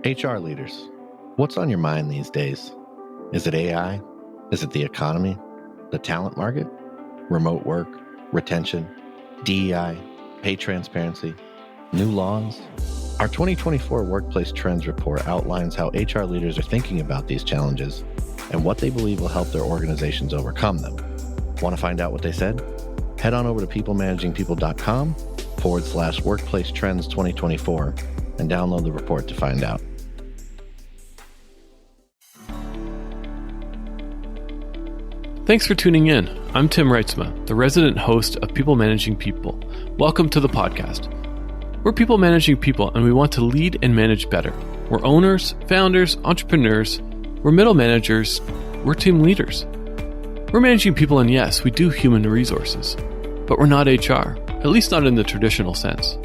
HR leaders, what's on your mind these days? Is it AI? Is it the economy? The talent market? Remote work? Retention? DEI? Pay transparency? New laws? Our 2024 Workplace Trends Report outlines how HR leaders are thinking about these challenges and what they believe will help their organizations overcome them. Want to find out what they said? Head on over to peoplemanagingpeople.com/Workplace Trends 2024 and download the report to find out. Thanks for tuning in. I'm Tim Reitzma, the resident host of People Managing People. Welcome to the podcast. We're people managing people, and we want to lead and manage better. We're owners, founders, entrepreneurs. We're middle managers. We're team leaders. We're managing people, and yes, we do human resources. But we're not HR, at least not in the traditional sense.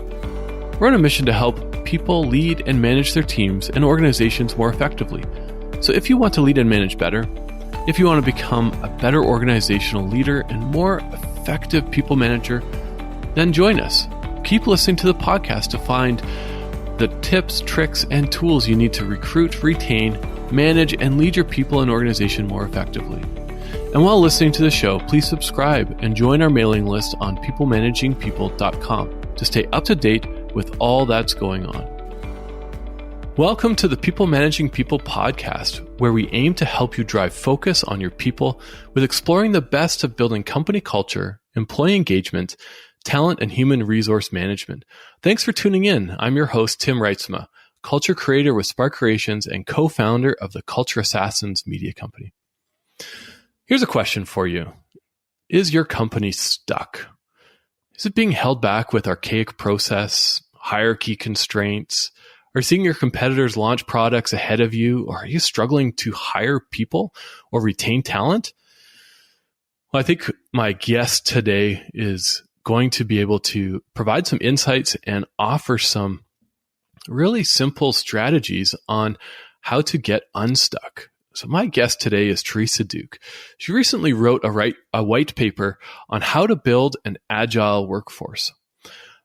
We're on a mission to help people lead and manage their teams and organizations more effectively. So if you want to lead and manage better, if you want to become a better organizational leader and more effective people manager, then join us. Keep listening to the podcast to find the tips, tricks, and tools you need to recruit, retain, manage, and lead your people and organization more effectively. And while listening to the show, please subscribe and join our mailing list on peoplemanagingpeople.com to stay up to date with all that's going on. Welcome to the People Managing People podcast, where we aim to help you drive focus on your people with exploring the best of building company culture, employee engagement, talent, and human resource management. Thanks for tuning in. I'm your host, Tim Reitzma, culture creator with Spark Creations and co-founder of the Culture Assassins media company. Here's a question for you. Is your company stuck? Is it being held back with archaic process, hierarchy constraints? Are you seeing your competitors launch products ahead of you? Or are you struggling to hire people or retain talent? Well, I think my guest today is going to be able to provide some insights and offer some really simple strategies on how to get unstuck. So my guest today is Teresa Duke. She recently wrote a white paper on how to build an agile workforce.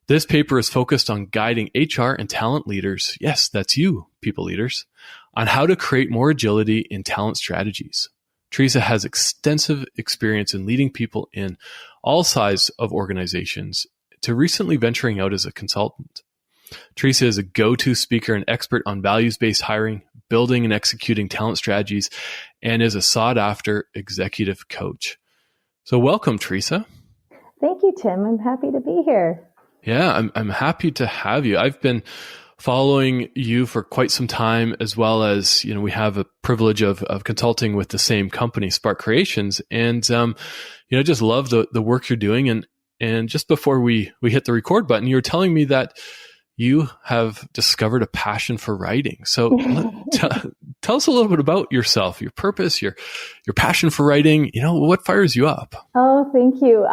This paper is focused on guiding HR and talent leaders, yes, that's you, people leaders, on how to create more agility in talent strategies. Teresa has extensive experience in leading people in all sizes of organizations to recently venturing out as a consultant. Teresa is a go-to speaker and expert on values-based hiring, building and executing talent strategies, and is a sought-after executive coach. So welcome, Teresa. Thank you, Tim. I'm happy to be here. Yeah, I'm happy to have you. I've been following you for quite some time, as well as, we have a privilege of consulting with the same company, Spark Creations, and just love the work you're doing. And just before we hit the record button, you were telling me that you have discovered a passion for writing. So tell us a little bit about yourself, your purpose, your passion for writing. What fires you up? Oh, thank you.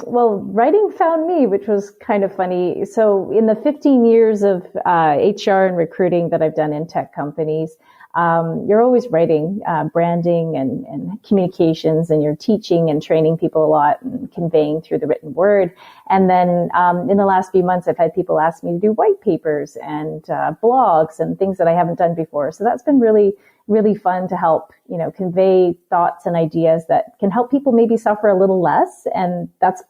Well, writing found me, which was kind of funny. So in the 15 years of HR and recruiting that I've done in tech companies, you're always writing branding and communications, and you're teaching and training people a lot and conveying through the written word. And then in the last few months, I've had people ask me to do white papers and blogs and things that I haven't done before. So that's been really, really fun to help, convey thoughts and ideas that can help people maybe suffer a little less. And that's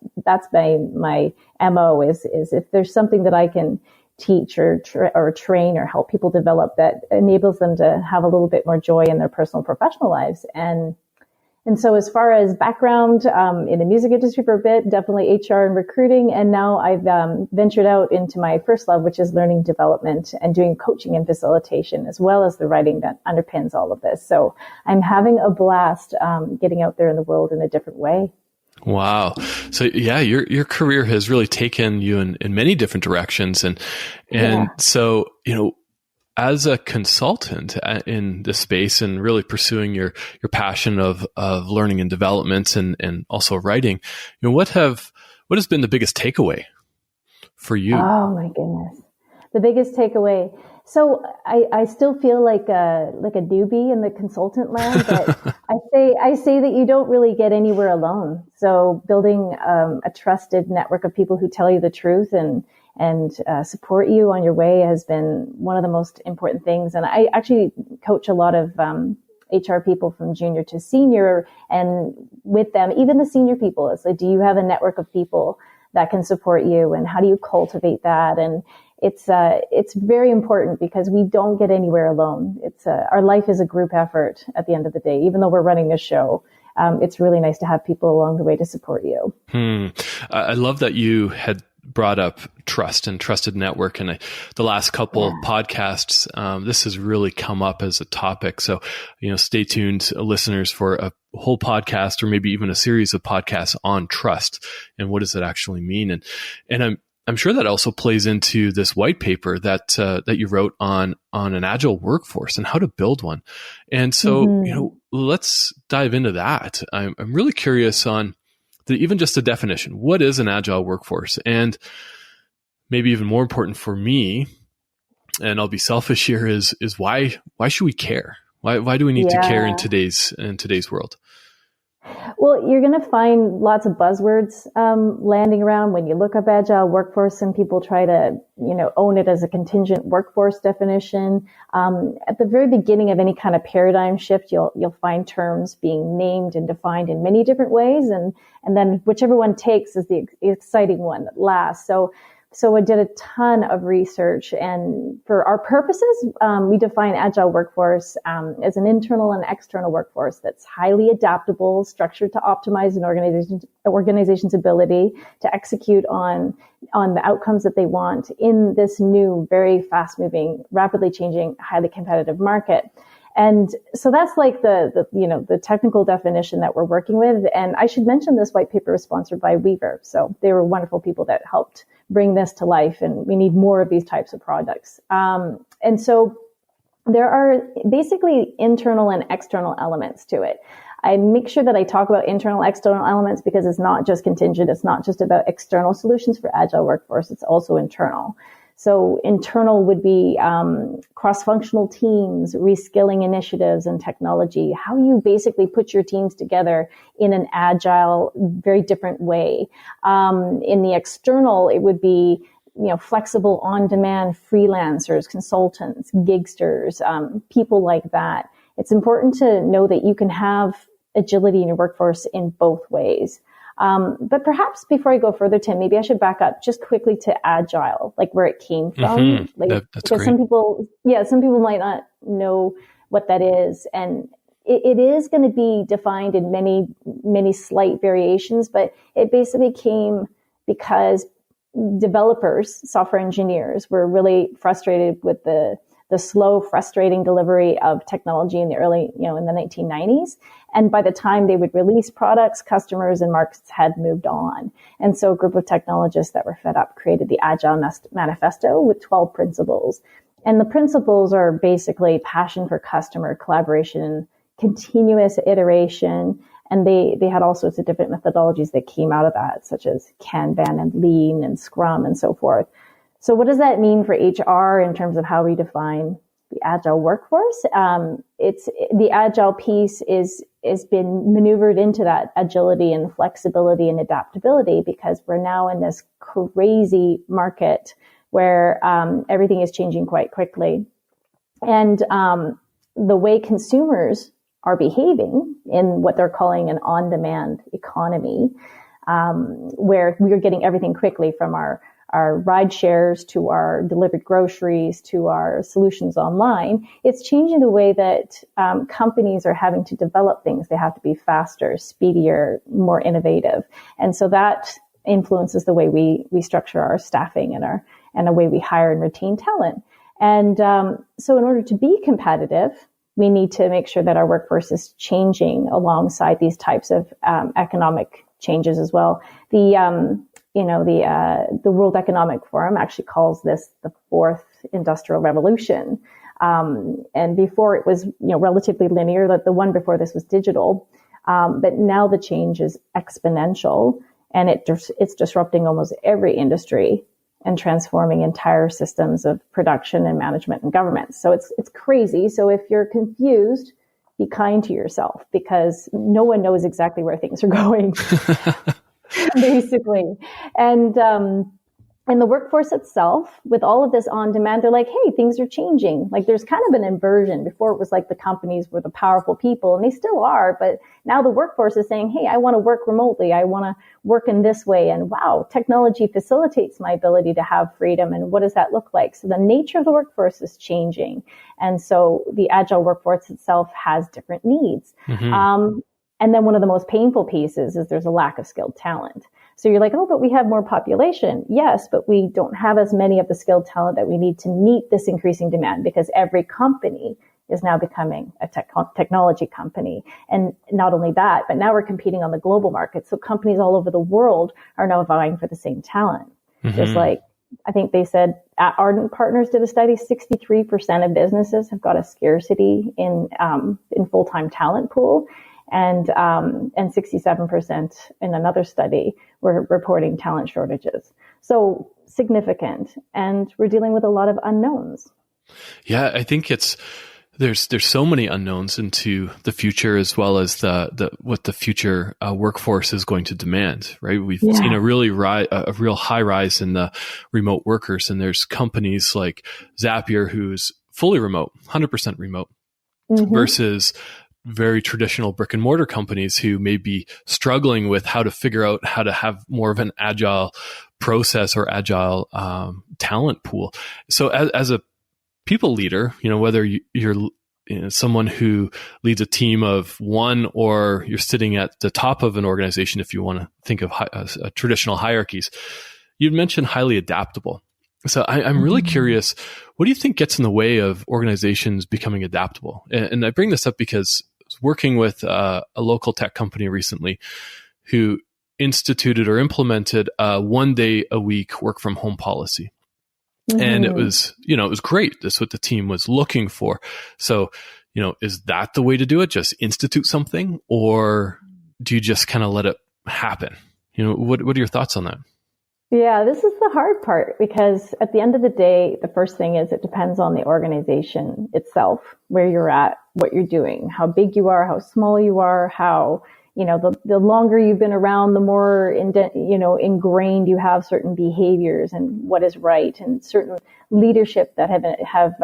my MO is if there's something that I can teach or train or help people develop that enables them to have a little bit more joy in their personal and professional lives. And so as far as background in the music industry for a bit, definitely HR and recruiting. And now I've ventured out into my first love, which is learning development and doing coaching and facilitation, as well as the writing that underpins all of this. So I'm having a blast getting out there in the world in a different way. Wow. So yeah, your career has really taken you in many different directions. So, as a consultant in this space and really pursuing your passion of learning and development and also writing, what has been the biggest takeaway for you? Oh my goodness. The biggest takeaway. So I still feel like a newbie in the consultant land, but I say that you don't really get anywhere alone. So building a trusted network of people who tell you the truth and support you on your way has been one of the most important things. And I actually coach a lot of HR people from junior to senior, and with them, even the senior people, it's like, do you have a network of people that can support you, and how do you cultivate that? And it's very important because we don't get anywhere alone. Our life is a group effort at the end of the day. Even though we're running this show, it's really nice to have people along the way to support you. I love that you had brought up trust and trusted network. And the last couple podcasts, this has really come up as a topic. So, stay tuned, listeners, for a whole podcast or maybe even a series of podcasts on trust and what does it actually mean. And I'm sure that also plays into this white paper that you wrote on an agile workforce and how to build one. And so, let's dive into that. I'm really curious on even just a definition. What is an agile workforce? And maybe even more important for me, and I'll be selfish here, is why should we care? Why do we need to care in today's world? Well, you're going to find lots of buzzwords landing around when you look up agile workforce, and people try to, own it as a contingent workforce definition. At the very beginning of any kind of paradigm shift, you'll find terms being named and defined in many different ways, and then whichever one takes is the exciting one that lasts. So I did a ton of research, and for our purposes, we define agile workforce as an internal and external workforce that's highly adaptable, structured to optimize an organization's ability to execute on the outcomes that they want in this new, very fast-moving, rapidly changing, highly competitive market. And so that's like the technical definition that we're working with. And I should mention this white paper was sponsored by Weaver. So they were wonderful people that helped bring this to life. And we need more of these types of products. And so there are basically internal and external elements to it. I make sure that I talk about internal, external elements because it's not just contingent. It's not just about external solutions for agile workforce. It's also internal. So internal would be cross-functional teams, reskilling initiatives and technology, how you basically put your teams together in an agile, very different way. In the external, it would be flexible on-demand freelancers, consultants, gigsters, people like that. It's important to know that you can have agility in your workforce in both ways. But perhaps before I go further, Tim, maybe I should back up just quickly to agile, like where it came from. That's because great. some people might not know what that is. And it is going to be defined in many, many slight variations, but it basically came because developers, software engineers, were really frustrated with the slow, frustrating delivery of technology in the early, in the 1990s. And by the time they would release products, customers and markets had moved on. And so a group of technologists that were fed up created the Agile Manifesto with 12 principles. And the principles are basically passion for customer, collaboration, continuous iteration. And they had all sorts of different methodologies that came out of that, such as Kanban and Lean and Scrum and so forth. So what does that mean for HR in terms of how we define the agile workforce? It's the agile piece is been maneuvered into that agility and flexibility and adaptability because we're now in this crazy market where everything is changing quite quickly, and the way consumers are behaving in what they're calling an on-demand economy, where we are getting everything quickly from our ride shares to our delivered groceries to our solutions online. It's changing the way that companies are having to develop things. They have to be faster, speedier, more innovative. And so that influences the way we structure our staffing and the way we hire and retain talent. And so in order to be competitive, we need to make sure that our workforce is changing alongside these types of economic changes as well. The World Economic Forum actually calls this the fourth industrial revolution. And before it was, relatively linear, that the one before this was digital. But now the change is exponential and it's disrupting almost every industry and transforming entire systems of production and management and government. So it's crazy. So if you're confused, be kind to yourself because no one knows exactly where things are going. Basically. And And the workforce itself, with all of this on demand, they're like, hey, things are changing. Like there's kind of an inversion. Before it was like the companies were the powerful people, and they still are. But now the workforce is saying, hey, I want to work remotely. I want to work in this way. And wow, technology facilitates my ability to have freedom. And what does that look like? So the nature of the workforce is changing. And so the agile workforce itself has different needs. And then one of the most painful pieces is there's a lack of skilled talent. So you're like, oh, but we have more population. Yes, but we don't have as many of the skilled talent that we need to meet this increasing demand, because every company is now becoming a technology company. And not only that, but now we're competing on the global market. So companies all over the world are now vying for the same talent. There's like, I think they said Ardent Partners did a study, 63% of businesses have got a scarcity in full-time talent pool. And 67% in another study were reporting talent shortages. So significant. And we're dealing with a lot of unknowns. Yeah, I think there's so many unknowns into the future, as well as the what the future workforce is going to demand, right? We've seen a real high rise in the remote workers, and there's companies like Zapier who's fully remote, 100% remote, versus very traditional brick and mortar companies who may be struggling with how to figure out how to have more of an agile process or agile talent pool. So as a people leader, whether you're someone who leads a team of one, or you're sitting at the top of an organization, if you want to think of traditional hierarchies, you'd mentioned highly adaptable. So I'm really curious, what do you think gets in the way of organizations becoming adaptable? And I bring this up because I was working with a local tech company recently who instituted or implemented a 1 day a week work from home policy. And it was, it was great. That's what the team was looking for. So, is that the way to do it? Just institute something, or do you just kind of let it happen? What are your thoughts on that? Yeah, this is the hard part, because at the end of the day, the first thing is it depends on the organization itself, where you're at, what you're doing, how big you are, how small you are, how, the longer you've been around, the more, ingrained you have certain behaviors and what is right, and certain leadership that have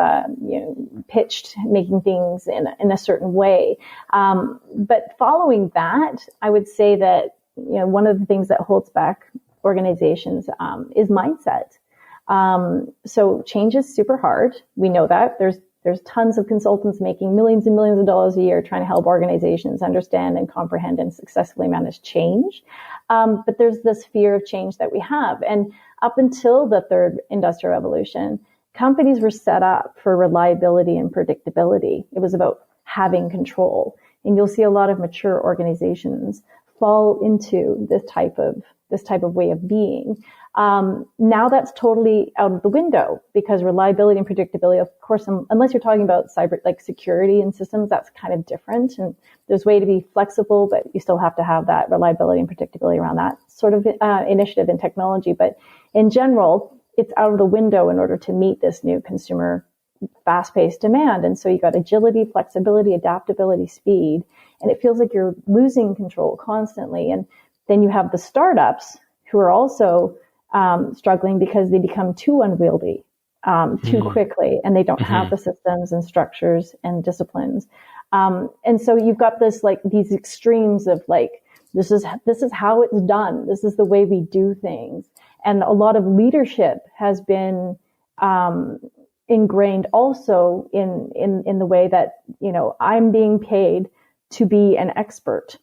pitched making things in a certain way. But following that, I would say that, one of the things that holds back organizations is mindset. So change is super hard. We know that. There's tons of consultants making millions and millions of dollars a year trying to help organizations understand and comprehend and successfully manage change. But there's this fear of change that we have. And up until the third industrial revolution, companies were set up for reliability and predictability. It was about having control. And you'll see a lot of mature organizations fall into this type of way of being. Now that's totally out of the window, because reliability and predictability, of course, unless you're talking about cyber, like security and systems, that's kind of different. And there's a way to be flexible, but you still have to have that reliability and predictability around that sort of initiative in technology. But in general, it's out of the window in order to meet this new consumer fast-paced demand. And so you got agility, flexibility, adaptability, speed, and it feels like you're losing control constantly. And then you have the startups who are also struggling because they become too unwieldy too quickly, and they don't have the systems and structures and disciplines. And so you've got these extremes of this is how it's done. This is the way we do things. And a lot of leadership has been ingrained also in the way that, I'm being paid to be an expert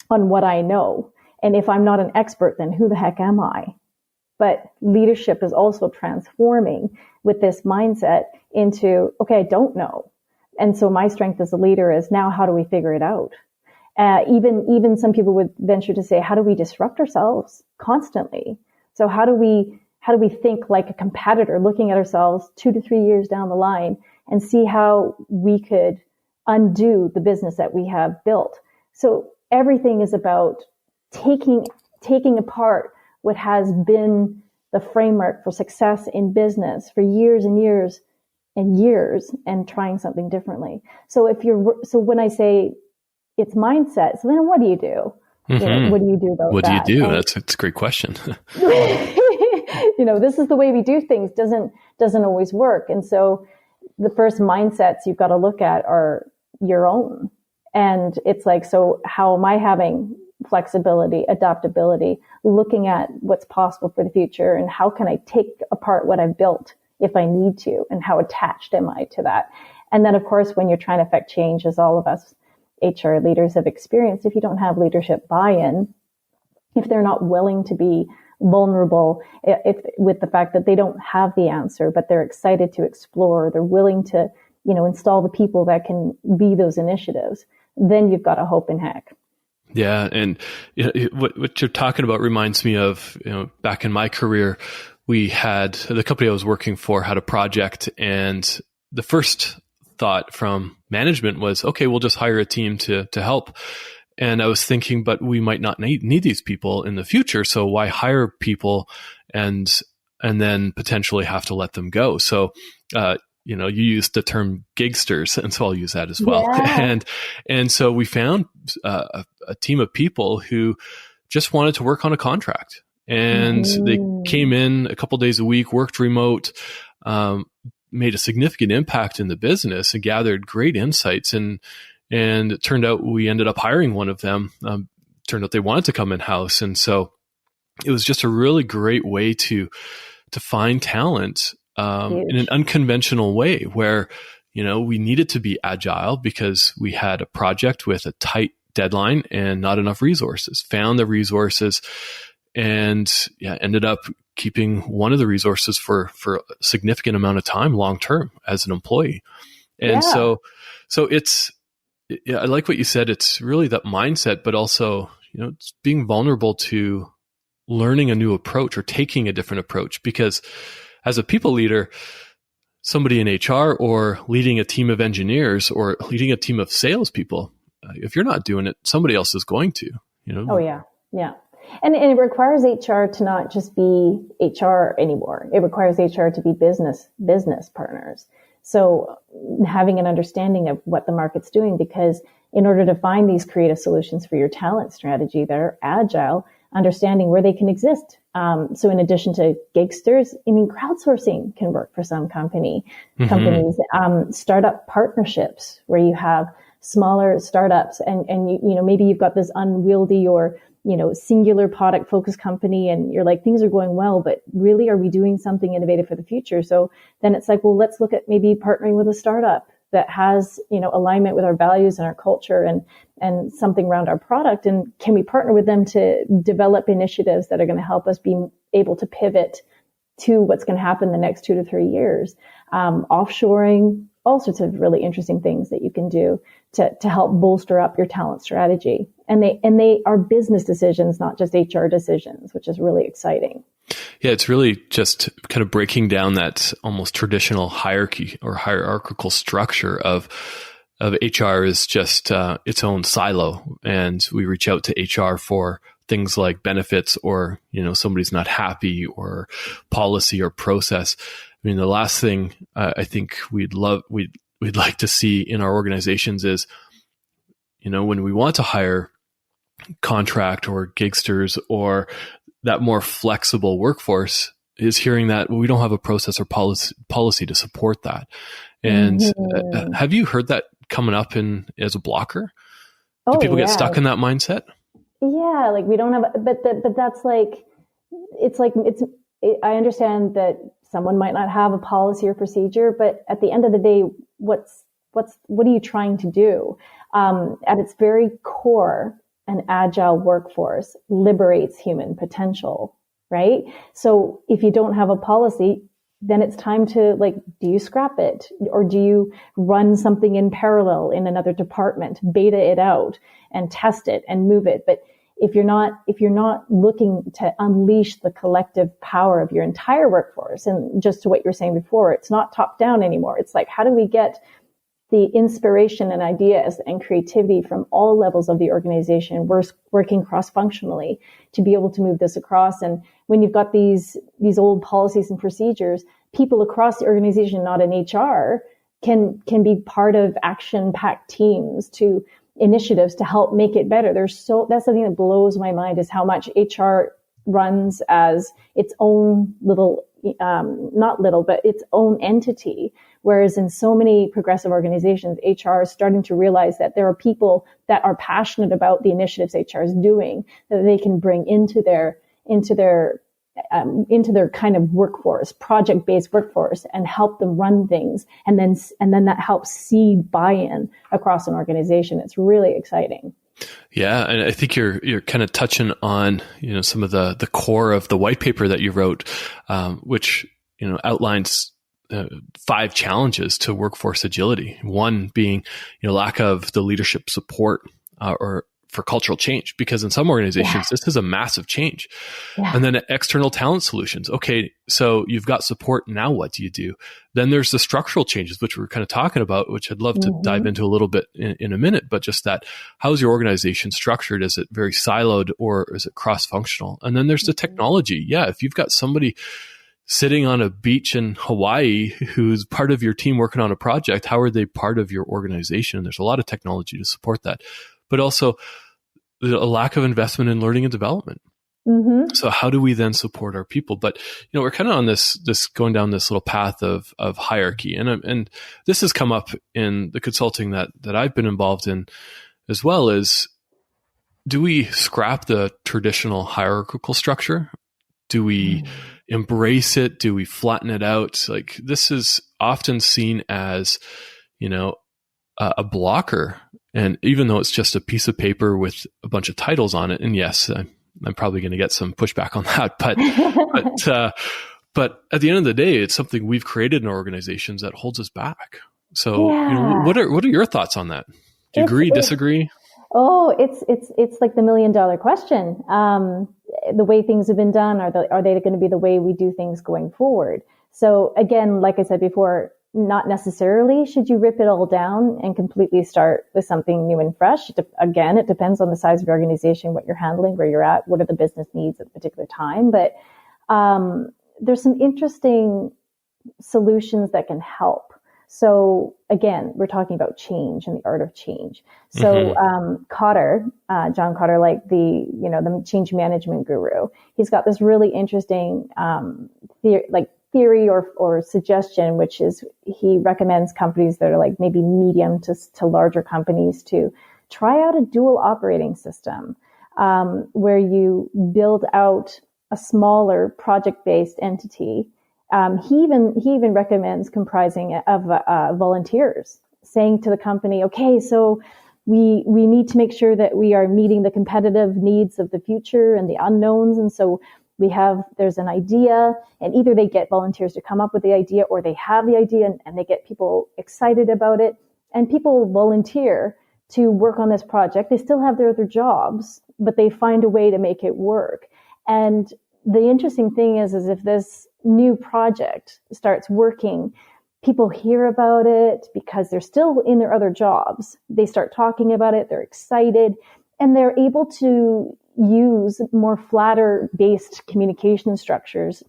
on what I know. And if I'm not an expert, then who the heck am I? But leadership is also transforming with this mindset into, okay, I don't know. And so my strength as a leader is now, how do we figure it out? Even some people would venture to say, how do we disrupt ourselves constantly? So how do we think like a competitor, looking at ourselves 2 to 3 years down the line, and see how we could undo the business that we have built? So everything is about taking apart what has been the framework for success in business for years and years and years, and trying something differently. So when I say it's mindset, so then what do you do? What do you do about that? What do you do? That's a great question. this is the way we do things doesn't always work. And so the first mindsets you've got to look at are your own. And it's like, so how am I having flexibility, adaptability, looking at what's possible for the future, and how can I take apart what I've built if I need to, and how attached am I to that? And then, of course, when you're trying to affect change, as all of us HR leaders have experienced, if you don't have leadership buy-in, if they're not willing to be vulnerable with the fact that they don't have the answer, but they're excited to explore, they're willing to, install the people that can be those initiatives, then you've got a hope in heck. Yeah. And what you're talking about reminds me of, back in my career, we had the company I was working for had a project, and the first thought from management was, okay, we'll just hire a team to help. And I was thinking, but we might not need these people in the future. So why hire people and then potentially have to let them go? So, you used the term gigsters, and so I'll use that as well. Yeah. And so we found a team of people who just wanted to work on a contract, and they came in a couple days a week, worked remote, made a significant impact in the business, and gathered great insights. And it turned out we ended up hiring one of them. Turned out they wanted to come in-house. And so it was just a really great way to find talent in an unconventional way, where, we needed to be agile because we had a project with a tight deadline and not enough resources. Found the resources and ended up keeping one of the resources for a significant amount of time long-term as an employee. And so it's, I like what you said. It's really that mindset, but also, it's being vulnerable to learning a new approach or taking a different approach. Because as a people leader, somebody in HR or leading a team of engineers or leading a team of salespeople, if you're not doing it, somebody else is going to, Oh, yeah. Yeah. And it requires HR to not just be HR anymore. It requires HR to be business partners. So having an understanding of what the market's doing, because in order to find these creative solutions for your talent strategy that are agile, understanding where they can exist. So in addition to gigsters, crowdsourcing can work for some companies, startup partnerships where you have smaller startups and maybe you've got this unwieldy or, singular product focused company, and you're like, things are going well, but really, are we doing something innovative for the future? So then it's like, well, let's look at maybe partnering with a startup that has, alignment with our values and our culture and something around our product. And can we partner with them to develop initiatives that are going to help us be able to pivot to what's going to happen the next 2 to 3 years? Offshoring, all sorts of really interesting things that you can do to help bolster up your talent strategy. And they are business decisions, not just HR decisions, which is really exciting. Yeah, it's really just kind of breaking down that almost traditional hierarchy or hierarchical structure of HR is just its own silo. And we reach out to HR for things like benefits or, somebody's not happy or policy or process. I mean, the last thing I think we'd like to see in our organizations is, when we want to hire contract or gigsters or that more flexible workforce, is hearing that we don't have a process or policy to support that. And have you heard that coming up as a blocker? Do people get stuck in that mindset? Yeah, like we don't have, but that's like, I understand that someone might not have a policy or procedure, but at the end of the day, what are you trying to do? At its very core, an agile workforce liberates human potential, right? So if you don't have a policy, then it's time to do you scrap it or do you run something in parallel in another department, beta it out and test it and move it? But if you're not looking to unleash the collective power of your entire workforce, and just to what you were saying before, it's not top down anymore. It's like, how do we get the inspiration and ideas and creativity from all levels of the organization, working cross-functionally to be able to move this across? And when you've got these old policies and procedures, people across the organization, not in HR, can be part of action-packed teams to initiatives to help make it better. That's something that blows my mind, is how much HR runs as its own little, not little, but its own entity. Whereas in so many progressive organizations, HR is starting to realize that there are people that are passionate about the initiatives HR is doing that they can bring into their kind of workforce, project-based workforce, and help them run things. And then that helps seed buy-in across an organization. It's really exciting. Yeah, and I think you're kind of touching on, some of the core of the white paper that you wrote, which, outlines 5 challenges to workforce agility. One being, lack of the leadership support or for cultural change, because in some organizations, this is a massive change. Yeah. And then external talent solutions. Okay, so you've got support. Now what do you do? Then there's the structural changes, which we're kind of talking about, which I'd love to dive into a little bit in a minute, but just that, how's your organization structured? Is it very siloed or is it cross-functional? And then there's the technology. Yeah, if you've got somebody sitting on a beach in Hawaii who's part of your team working on a project, how are they part of your organization? And there's a lot of technology to support that, but also a lack of investment in learning and development. Mm-hmm. So how do we then support our people? But, we're kind of on this going down this little path of hierarchy. And this has come up in the consulting that I've been involved in as well. Is, do we scrap the traditional hierarchical structure? Do we embrace it? Do we flatten it out? Like, this is often seen as, a blocker. And even though it's just a piece of paper with a bunch of titles on it, and yes, I'm probably going to get some pushback on that, but at the end of the day, it's something we've created in our organizations that holds us back. So, what are your thoughts on that? Do you agree, disagree? Oh, it's like the $1 million question. The way things have been done, are they going to be the way we do things going forward? So again, like I said before, not necessarily should you rip it all down and completely start with something new and fresh. Again, it depends on the size of your organization, what you're handling, where you're at, what are the business needs at a particular time. But there's some interesting solutions that can help. So again, we're talking about change and the art of change. So Cotter, John Cotter, like the change management guru, he's got this really interesting theory or suggestion, which is he recommends companies that are like maybe medium to larger companies to try out a dual operating system, where you build out a smaller project-based entity. He even recommends comprising of volunteers, saying to the company, okay, so we need to make sure that we are meeting the competitive needs of the future and the unknowns. And so there's an idea, and either they get volunteers to come up with the idea, or they have the idea and they get people excited about it, and people volunteer to work on this project. They still have their other jobs, but they find a way to make it work. And the interesting thing is if this new project starts working, people hear about it because they're still in their other jobs. They start talking about it, they're excited, and they're able to use more flatter based communication structures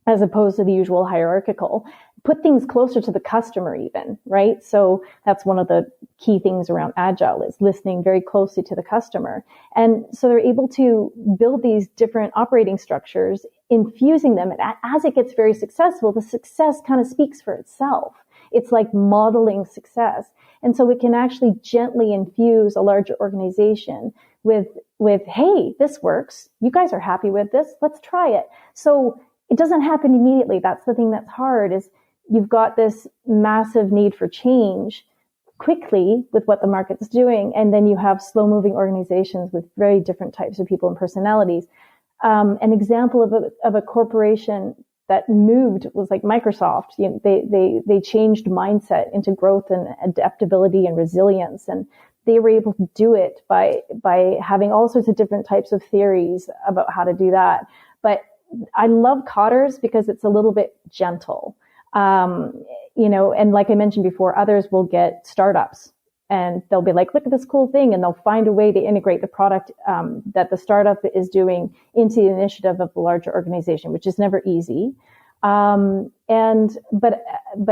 as opposed to the usual hierarchical, put things closer to the customer even, right? So that's one of the key things around agile, is listening very closely to the customer. And so they're able to build these different operating structures, infusing them. And as it gets very successful, the success kind of speaks for itself. It's like modeling success. And so we can actually gently infuse a larger organization with, hey, this works. You guys are happy with this. Let's try it. So it doesn't happen immediately. That's the thing that's hard, is you've got this massive need for change quickly with what the market's doing. And then you have slow moving organizations with very different types of people and personalities. An example of a corporation that moved was like Microsoft. They changed mindset into growth and adaptability and resilience. And they were able to do it by having all sorts of different types of theories about how to do that. But I love Cotter's because it's a little bit gentle. And like I mentioned before, others will get startups and they'll be like, look at this cool thing. And they'll find a way to integrate the product that the startup is doing into the initiative of the larger organization, which is never easy. But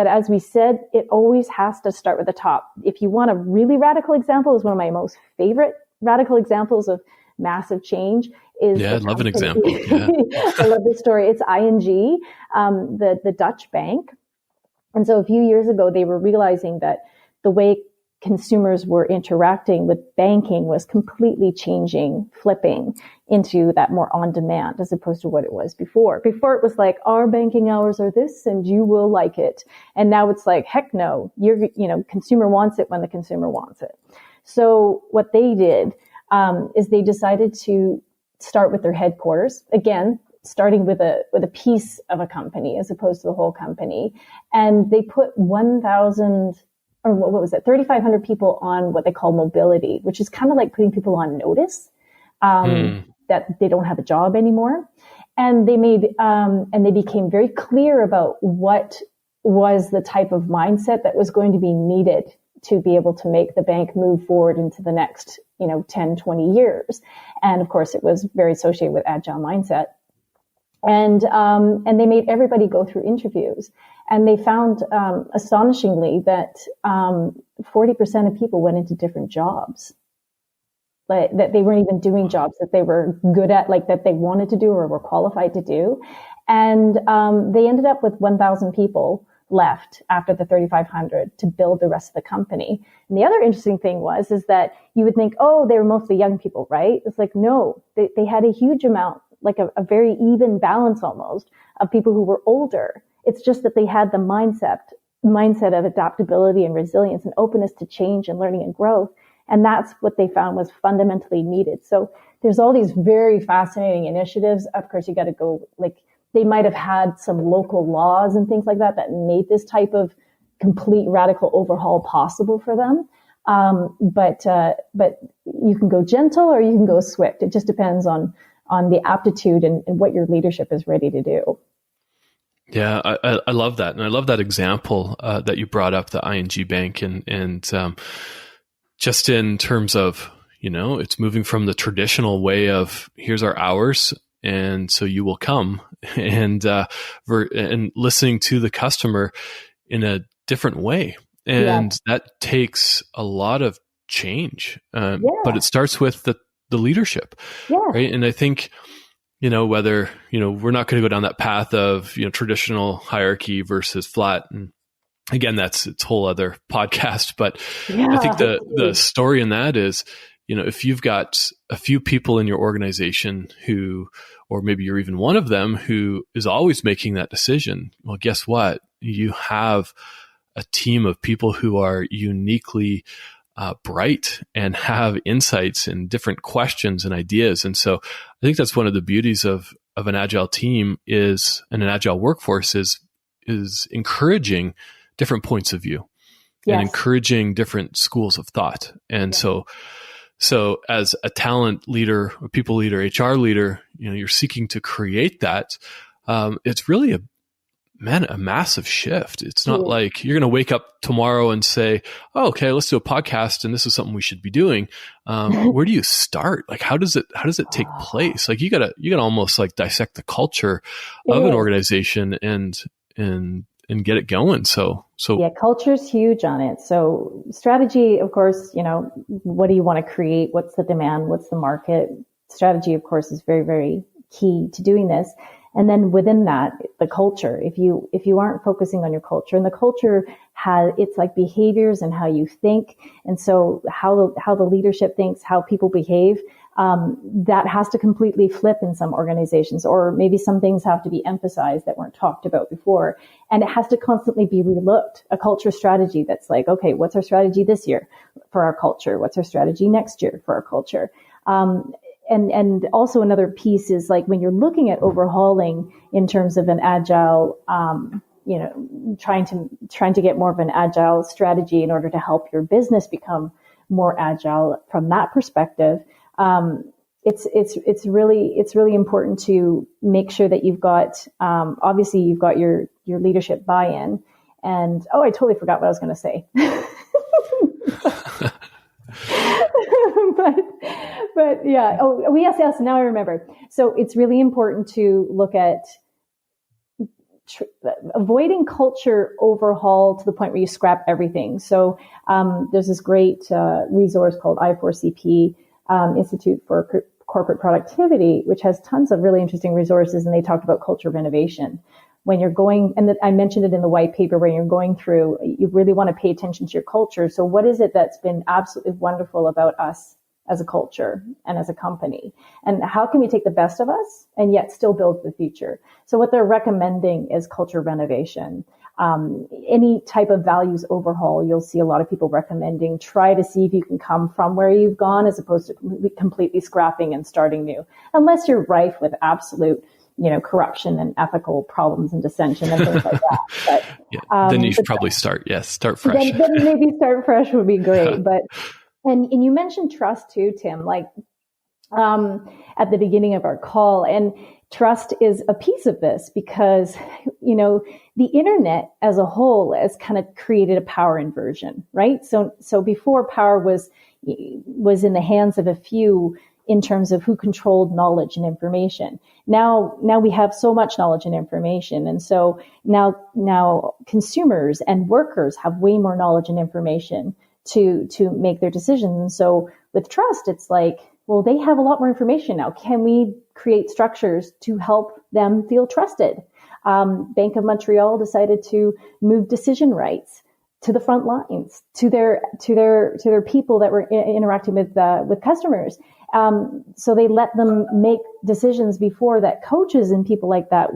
as we said, it always has to start with the top. If you want a really radical example, is one of my most favorite radical examples of massive change, is I love an example. Yeah. I love this story. It's ING, the Dutch bank. And so a few years ago, they were realizing that the way consumers were interacting with banking was completely changing, flipping into that more on demand as opposed to what it was before. Before it was like, our banking hours are this and you will like it. And now it's like, heck no, consumer wants it when the consumer wants it. So what they did is they decided to start with their headquarters, again, starting with a piece of a company as opposed to the whole company. And they put 3,500 people on what they call mobility, which is kind of like putting people on notice that they don't have a job anymore. And they became very clear about what was the type of mindset that was going to be needed to be able to make the bank move forward into the next, 10, 20 years. And of course, it was very associated with agile mindset. And they made everybody go through interviews. And they found, astonishingly, that 40% of people went into different jobs. That they weren't even doing jobs that they were good at, like that they wanted to do or were qualified to do. And they ended up with 1,000 people left after the 3,500 to build the rest of the company. And the other interesting thing is that you would think, oh, they were mostly young people, right? It's like, no, they had a huge amount, like a very even balance almost of people who were older. It's just that they had the mindset of adaptability and resilience and openness to change and learning and growth. And that's what they found was fundamentally needed. So there's all these very fascinating initiatives. Of course, you got to go, they might have had some local laws and things like that made this type of complete radical overhaul possible for them. But you can go gentle or you can go swift. It just depends on the aptitude and what your leadership is ready to do. Yeah, I love that. And I love that example that you brought up, the ING Bank. And just in terms of, it's moving from the traditional way of here's our hours, and so you will come, and listening to the customer in a different way. And that takes a lot of change. But it starts with the leadership, right? And I think, whether, we're not going to go down that path of, traditional hierarchy versus flat. And again, it's a whole other podcast, but I think the story in that is, if you've got a few people in your organization who, or maybe you're even one of them who is always making that decision, well, guess what? You have a team of people who are uniquely bright and have insights and different questions and ideas. And so I think that's one of the beauties of an agile team and an agile workforce is encouraging different points of view and encouraging different schools of thought. And so as a talent leader, a people leader, HR leader, you're seeking to create that. It's really a massive shift. It's not like you're going to wake up tomorrow and say, oh, okay, let's do a podcast and this is something we should be doing. Where do you start? Like, how does it take place? Like you gotta almost like dissect the culture of an organization and get it going. So yeah, culture's huge on it. So strategy, of course, what do you want to create? What's the demand? What's the market? Strategy, of course, is very, very key to doing this. And then within that, the culture, if you aren't focusing on your culture, and the culture it's like behaviors and how you think. And so how the leadership thinks, how people behave, that has to completely flip in some organizations, or maybe some things have to be emphasized that weren't talked about before. And it has to constantly be relooked. A culture strategy that's like, okay, what's our strategy this year for our culture? What's our strategy next year for our culture? And also another piece is like when you're looking at overhauling in terms of an agile, trying to get more of an agile strategy in order to help your business become more agile from that perspective. It's really important to make sure that you've got, obviously you've got your leadership buy-in. And, I totally forgot what I was going to say. But yeah. Oh, yes. Now I remember. So it's really important to look at avoiding culture overhaul to the point where you scrap everything. So there's this great resource called I4CP, Institute for corporate productivity, which has tons of really interesting resources. And they talked about culture of innovation. When you're going, and I mentioned it in the white paper, where you're going through, you really want to pay attention to your culture. So what is it that's been absolutely wonderful about us as a culture and as a company? And how can we take the best of us and yet still build the future? So what they're recommending is culture renovation. Any type of values overhaul, you'll see a lot of people recommending, try to see if you can come from where you've gone as opposed to completely scrapping and starting new, unless you're rife with absolute, corruption and ethical problems and dissension and things like that. But, then you should probably start fresh. Then maybe start fresh would be great. But, and you mentioned trust too, Tim, like, at the beginning of our call, and trust is a piece of this because, the internet as a whole has kind of created a power inversion, right? So before, power was in the hands of a few in terms of who controlled knowledge and information. Now we have so much knowledge and information. And so now consumers and workers have way more knowledge and information to make their decisions. And so with trust, it's like, well, they have a lot more information now. Can we create structures to help them feel trusted? Bank of Montreal decided to move decision rights to the front lines, to their people that were interacting with customers. So they let them make decisions before that coaches and people like that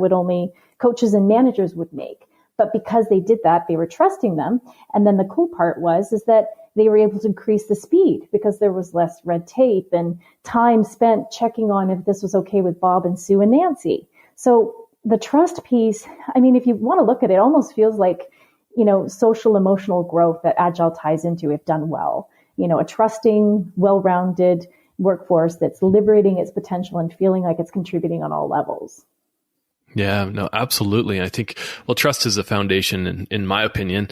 coaches and managers would make. But because they did that, they were trusting them. And then the cool part is that they were able to increase the speed because there was less red tape and time spent checking on if this was okay with Bob and Sue and Nancy. So the trust piece, I mean, if you want to look at it, almost feels like, social emotional growth that Agile ties into if done well. A trusting, well-rounded workforce that's liberating its potential and feeling like it's contributing on all levels. Yeah, no, absolutely. I think, trust is a foundation, in my opinion,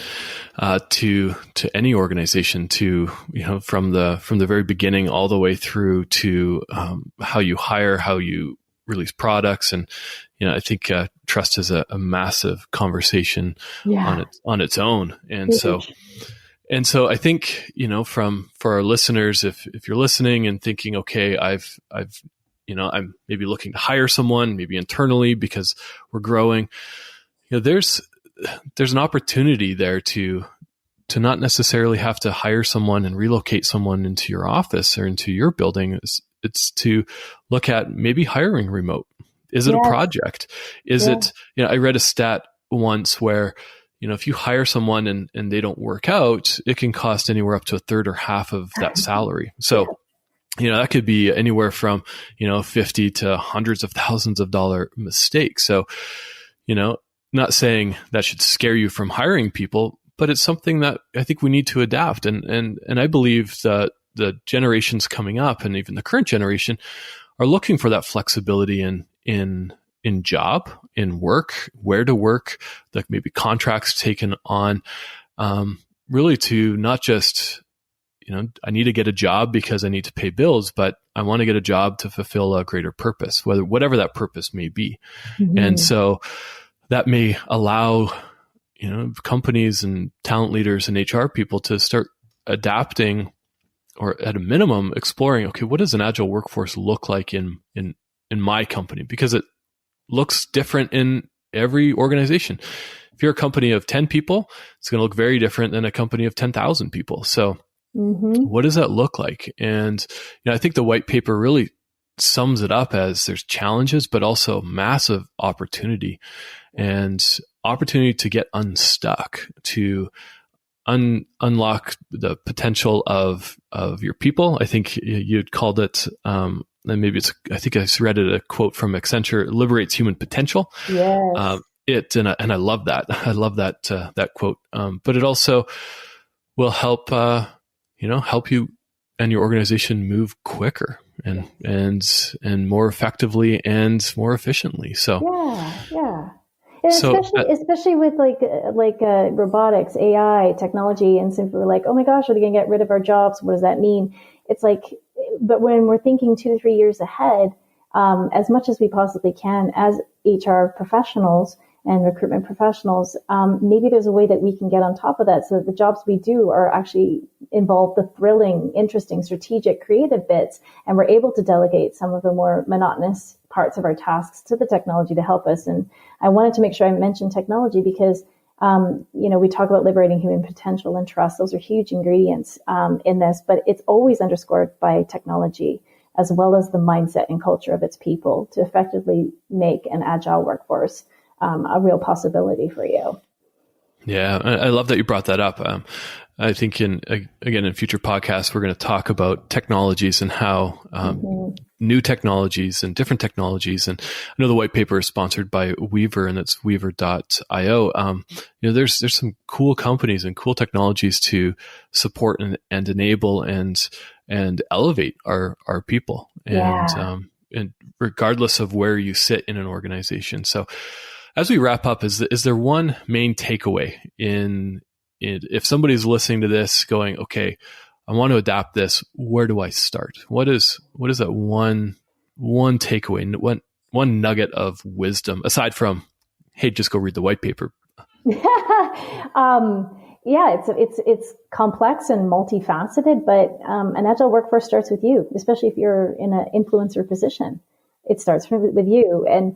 to any organization, from the very beginning all the way through to how you hire, how you release products, and I think trust is a massive conversation on its own, and so I think for our listeners, if you're listening and thinking, okay, I'm maybe looking to hire someone, maybe internally because we're growing. There's an opportunity there to not necessarily have to hire someone and relocate someone into your office or into your building. It's to look at maybe hiring remote. Is it a project? Is it? I read a stat once where if you hire someone and they don't work out, it can cost anywhere up to a third or half of that salary. So. That could be anywhere from, 50 to hundreds of thousands of dollar mistakes. So, not saying that should scare you from hiring people, but it's something that I think we need to adapt. And I believe that the generations coming up and even the current generation are looking for that flexibility in job, in work, where to work, like maybe contracts taken on, really to not just, I need to get a job because I need to pay bills, but I want to get a job to fulfill a greater purpose, whatever that purpose may be. Mm-hmm. And so that may allow, companies and talent leaders and HR people to start adapting, or at a minimum exploring, okay, what does an agile workforce look like in my company? Because it looks different in every organization. If you're a company of 10 people, it's going to look very different than a company of 10,000 people. So what does that look like? And I think the white paper really sums it up as there's challenges, but also massive opportunity, and opportunity to get unstuck, to unlock the potential of your people. I think you'd called it, and maybe I think I read it, a quote from Accenture, liberates human potential. Yes. And I love that. I love that quote. But it also will help help you and your organization move quicker and more effectively and more efficiently. So yeah. And especially with like robotics, AI, technology, and simply like, oh my gosh, are they going to get rid of our jobs? What does that mean? It's like, but when we're thinking 2 to 3 years ahead, as much as we possibly can as HR professionals, and recruitment professionals, maybe there's a way that we can get on top of that so that the jobs we do are actually involve the thrilling, interesting, strategic, creative bits, and we're able to delegate some of the more monotonous parts of our tasks to the technology to help us. And I wanted to make sure I mentioned technology because, we talk about liberating human potential and trust. Those are huge ingredients in this, but it's always underscored by technology as well as the mindset and culture of its people to effectively make an agile workforce a real possibility for you. Yeah, I love that you brought that up. I think in future podcasts, we're going to talk about technologies and how new technologies and different technologies. And I know the white paper is sponsored by Weaver, and it's weaver.io. There's some cool companies and cool technologies to support and enable and elevate our people. And regardless of where you sit in an organization. So as we wrap up, is there one main takeaway if somebody's listening to this going, okay, I want to adapt this, where do I start? What is that one takeaway, one nugget of wisdom aside from, hey, just go read the white paper? It's complex and multifaceted, but an agile workforce starts with you, especially if you're in an influencer position. It starts with you, and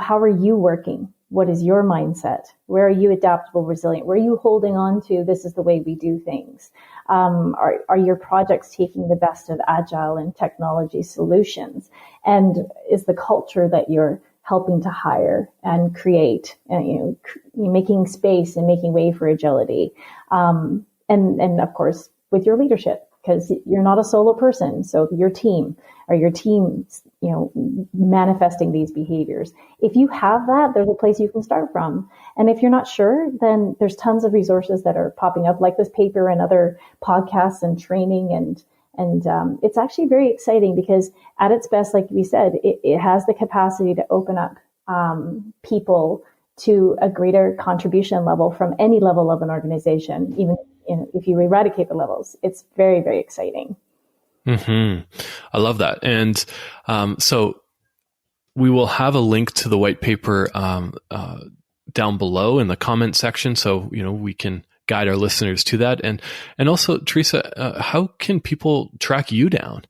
how are you working? What is your mindset? Where are you adaptable, resilient? Where are you holding on to, this is the way we do things? Are your projects taking the best of agile and technology solutions? And is the culture that you're helping to hire and create, making space and making way for agility? And of course, with your leadership, because you're not a solo person. So your team manifesting these behaviors. If you have that, there's a place you can start from. And if you're not sure, then there's tons of resources that are popping up, like this paper and other podcasts and training. And it's actually very exciting because at its best, like we said, it has the capacity to open up people to a greater contribution level from any level of an organization, even if you eradicate the levels. It's very, very exciting. Mm-hmm. I love that. And so we will have a link to the white paper down below in the comment section. So, we can guide our listeners to that. And also, Teresa, how can people track you down?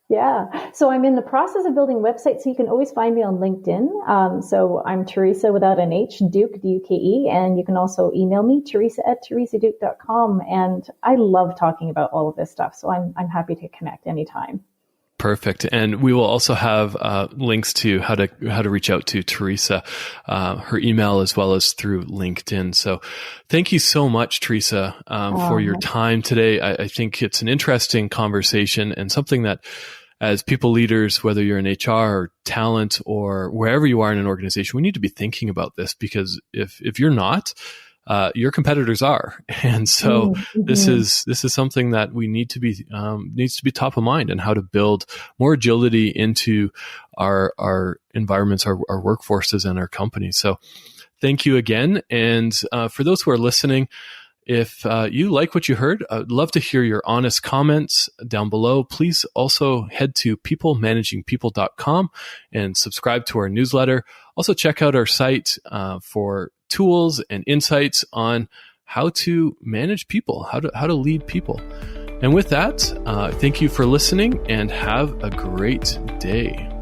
Yeah. So I'm in the process of building websites, so you can always find me on LinkedIn. So I'm Teresa without an H, Duke, D-U-K-E. And you can also email me, teresa@teresaduke.com. And I love talking about all of this stuff. So I'm happy to connect anytime. Perfect. And we will also have links to how to reach out to Teresa, her email, as well as through LinkedIn. So thank you so much, Teresa, for your time today. I think it's an interesting conversation and something that as people leaders, whether you're in HR or talent or wherever you are in an organization, we need to be thinking about this, because if you're not, your competitors are. And so this is something that we need to be, needs to be top of mind, and how to build more agility into our environments, our workforces, and our companies. So thank you again. And for those who are listening, if you like what you heard, I'd love to hear your honest comments down below. Please also head to peoplemanagingpeople.com and subscribe to our newsletter. Also check out our site for tools and insights on how to manage people, how to lead people. And with that, thank you for listening and have a great day.